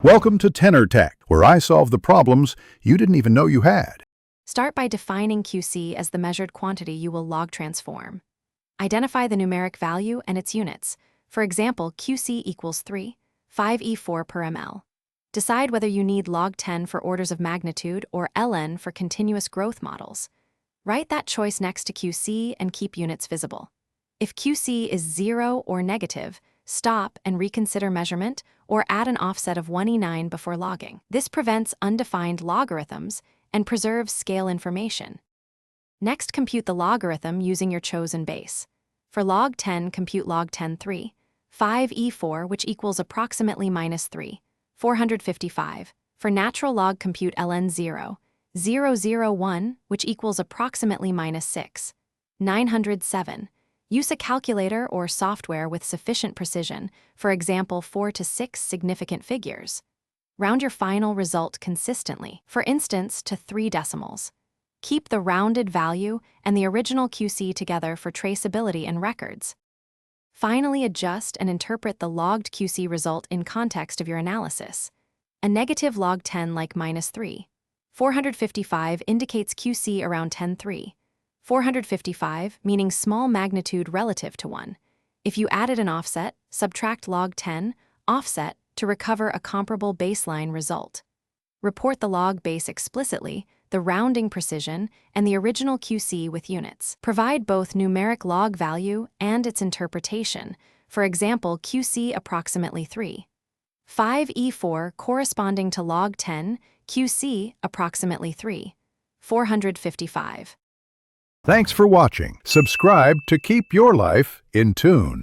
Welcome to Tenor Tech, where I solve the problems you didn't even know you had. Start by defining QC as the measured quantity you will log transform. Identify the numeric value and its units. For example, QC equals 3, 5e4 per ml. Decide whether you need log 10 for orders of magnitude or ln for continuous growth models. Write that choice next to QC and keep units visible. If QC is 0 or negative, stop and reconsider measurement or add an offset of 1e9 before logging. This prevents undefined logarithms and preserves scale information. Next, compute the logarithm using your chosen base. For log 10, compute log 10 3, 5e4, which equals approximately minus 3, 455. For natural log, compute ln 0, 001, which equals approximately minus 6, 907. Use a calculator or software with sufficient precision, for example 4 to 6 significant figures. Round your final result consistently, for instance to 3 decimals. Keep the rounded value and the original QC together for traceability and records. Finally, adjust and interpret the logged QC result in context of your analysis. A negative log 10 like minus 3, 455 indicates QC around 10.3. 455, meaning small magnitude relative to 1. If you added an offset, subtract log 10, offset, to recover a comparable baseline result. Report the log base explicitly, the rounding precision, and the original QC with units. Provide both numeric log value and its interpretation, for example QC approximately 3. 5e4 corresponding to log 10, QC approximately 3. 455. Thanks for watching. Subscribe to keep your life in tune.